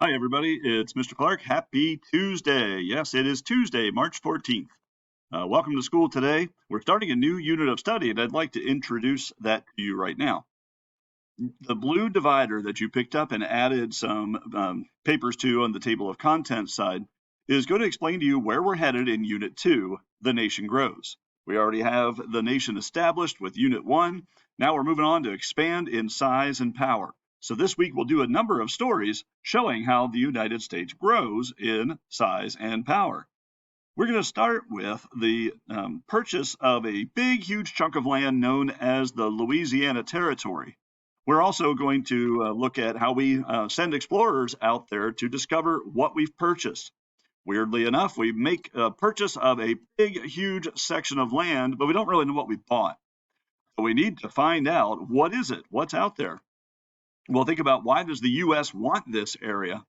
Hi, everybody. It's Mr. Clark. Happy Tuesday. Yes, it is Tuesday, March 14th. Welcome to school today. We're starting a new unit of study, and I'd like to introduce that to you right now. The blue divider that you picked up and added some papers to on the table of contents side is going to explain to you where we're headed in Unit 2, The Nation Grows. We already have the nation established with Unit 1. Now we're moving on to expand in size and power. So this week we'll do a number of stories showing how the United States grows in size and power. We're going to start with the purchase of a big, huge chunk of land known as the Louisiana Territory. We're also going to look at how we send explorers out there to discover what we've purchased. Weirdly enough, we make a purchase of a big, huge section of land, but we don't really know what we bought. So we need to find out, what is it? What's out there? Well, think about, why does the U.S. want this area?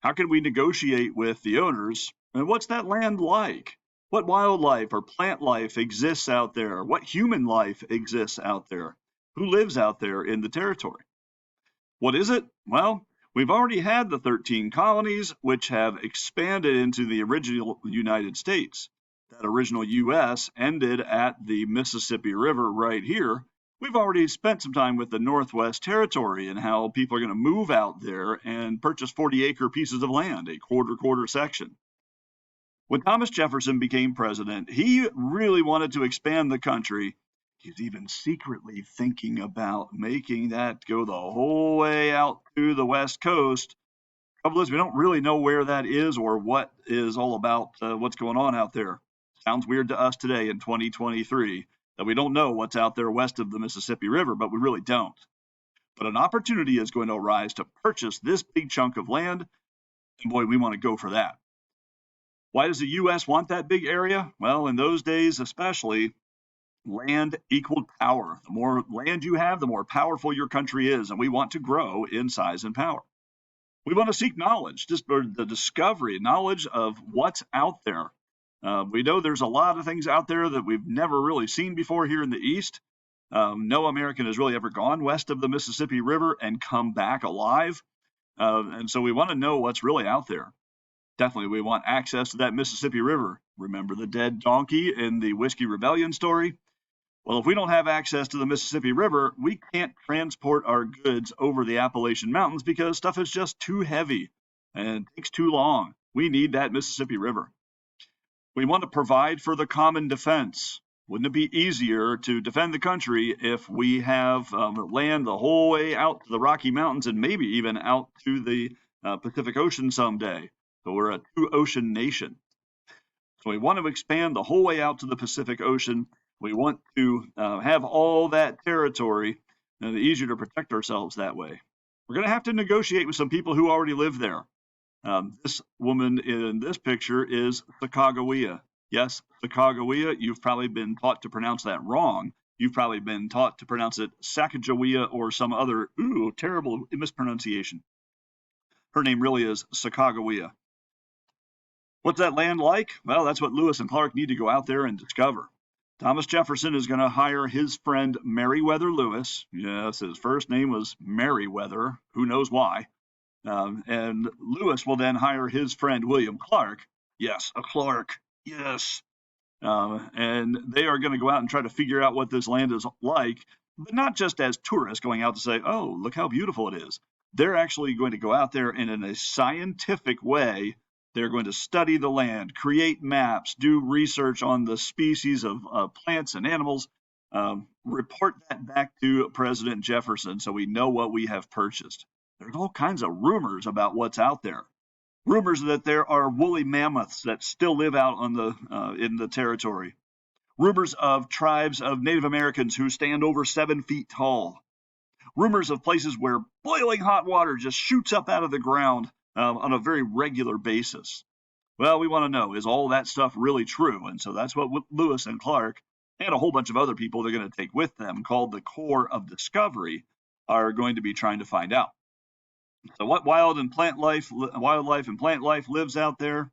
How can we negotiate with the owners? And what's that land like? What wildlife or plant life exists out there? What human life exists out there? Who lives out there in the territory? What is it? Well, we've already had the 13 colonies, which have expanded into the original United States. That original U.S. ended at the Mississippi River right here. We've already spent some time with the Northwest Territory and how people are going to move out there and purchase 40-acre pieces of land, a quarter section. When Thomas Jefferson became president, he really wanted to expand the country. He's even secretly thinking about making that go the whole way out to the West Coast. Trouble is, we don't really know where that is or what is all about, what's going on out there. Sounds weird to us today in 2023 that we don't know what's out there west of the Mississippi River, but we really don't. But an opportunity is going to arise to purchase this big chunk of land, and boy, we want to go for that. Why does the U.S. want that big area? Well, in those days especially, land equaled power. The more land you have, the more powerful your country is, and we want to grow in size and power. We want to seek knowledge, just the discovery, knowledge of what's out there. We know there's a lot of things out there that we've never really seen before here in the East. No American has really ever gone west of the Mississippi River and come back alive. And so we want to know what's really out there. Definitely, we want access to that Mississippi River. Remember the dead donkey in the Whiskey Rebellion story? Well, if we don't have access to the Mississippi River, we can't transport our goods over the Appalachian Mountains because stuff is just too heavy and takes too long. We need that Mississippi River. We want to provide for the common defense. Wouldn't it be easier to defend the country if we have land the whole way out to the Rocky Mountains and maybe even out to the Pacific Ocean someday? So we're a two-ocean nation. So we want to expand the whole way out to the Pacific Ocean. We want to have all that territory, and it's easier to protect ourselves that way. We're going to have to negotiate with some people who already live there. This woman in this picture is Sacagawea. Yes, Sacagawea. You've probably been taught to pronounce that wrong. You've probably been taught to pronounce it Sacagawea or some other terrible mispronunciation. Her name really is Sacagawea. What's that land like? Well, that's what Lewis and Clark need to go out there and discover. Thomas Jefferson is going to hire his friend Meriwether Lewis. Yes, his first name was Meriwether. Who knows why? And Lewis will then hire his friend William Clark. Yes, a Clark. Yes. And they are going to go out and try to figure out what this land is like, but not just as tourists going out to say, oh, look how beautiful it is. They're actually going to go out there and in a scientific way, they're going to study the land, create maps, do research on the species of plants and animals, report that back to President Jefferson so we know what we have purchased. There's all kinds of rumors about what's out there. Rumors that there are woolly mammoths that still live out on in the territory. Rumors of tribes of Native Americans who stand over 7 feet tall. Rumors of places where boiling hot water just shoots up out of the ground on a very regular basis. Well, we want to know, is all that stuff really true? And so that's what Lewis and Clark and a whole bunch of other people they're going to take with them, called the Corps of Discovery, are going to be trying to find out. So what wildlife and plant life lives out there?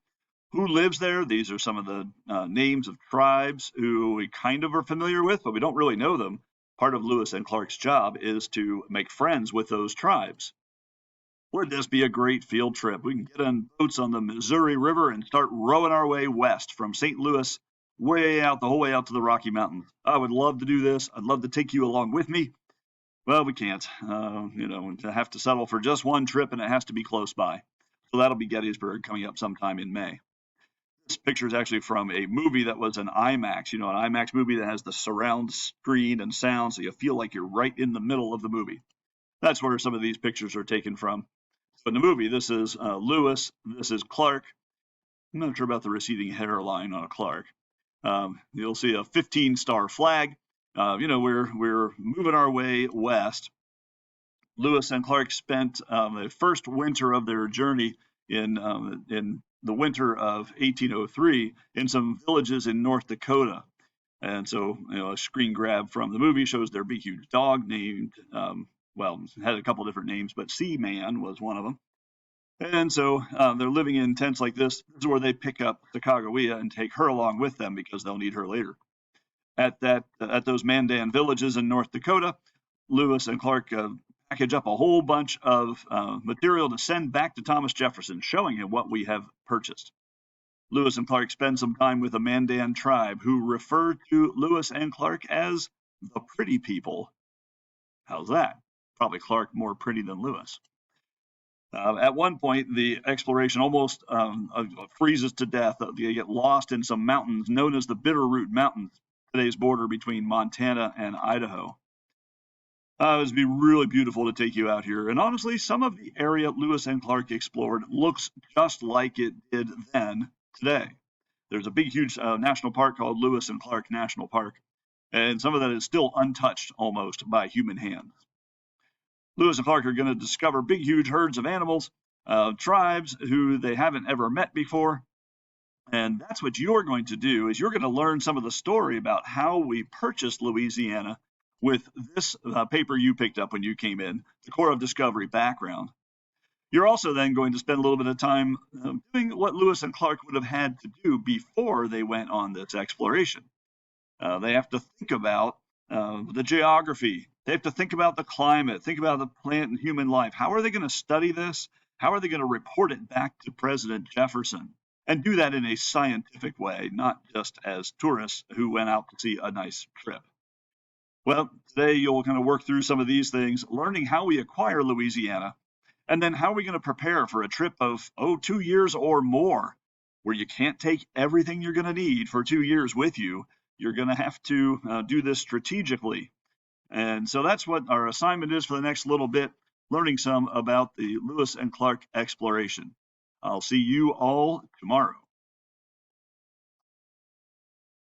Who lives there? These are some of the names of tribes who we kind of are familiar with, but we don't really know them. Part of Lewis and Clark's job is to make friends with those tribes. Would this be a great field trip? We can get on boats on the Missouri River and start rowing our way west from St. Louis way out, the whole way out to the Rocky Mountains. I would love to do this. I'd love to take you along with me. Well, we can't. To have to settle for just one trip, and it has to be close by. So that'll be Gettysburg coming up sometime in May. This picture is actually from a movie that was an IMAX, an IMAX movie that has the surround screen and sound, so you feel like you're right in the middle of the movie. That's where some of these pictures are taken from. So in the movie, this is Lewis, this is Clark. I'm not sure about the receding hairline on a Clark. You'll see a 15-star flag. We're moving our way west. Lewis and Clark spent the first winter of their journey in the winter of 1803 in some villages in North Dakota. And so, a screen grab from the movie shows their big, huge dog named, had a couple different names, but Seaman was one of them. And so they're living in tents like this. This is where they pick up Sacagawea and take her along with them because they'll need her later. At those Mandan villages in North Dakota, Lewis and Clark package up a whole bunch of material to send back to Thomas Jefferson, showing him what we have purchased. Lewis and Clark spend some time with a Mandan tribe who refer to Lewis and Clark as the pretty people. How's that? Probably Clark more pretty than Lewis. At one point, the exploration almost freezes to death. They get lost in some mountains known as the Bitterroot Mountains, today's border between Montana and Idaho. It would be really beautiful to take you out here. And honestly, some of the area Lewis and Clark explored looks just like it did then today. There's a big, huge national park called Lewis and Clark National Park, and some of that is still untouched almost by human hands. Lewis and Clark are going to discover big, huge herds of animals, tribes who they haven't ever met before. And that's what you're going to do, is you're going to learn some of the story about how we purchased Louisiana with this paper you picked up when you came in, the Corps of Discovery background. You're also then going to spend a little bit of time doing what Lewis and Clark would have had to do before they went on this exploration. They have to think about the geography. They have to think about the climate, think about the plant and human life. How are they going to study this? How are they going to report it back to President Jefferson? And do that in a scientific way, not just as tourists who went out to see a nice trip. Well, today you'll kind of work through some of these things, learning how we acquire Louisiana, and then how are we going to prepare for a trip of, 2 years or more, where you can't take everything you're going to need for 2 years with you. You're going to have to do this strategically. And so that's what our assignment is for the next little bit, learning some about the Lewis and Clark exploration. I'll see you all tomorrow.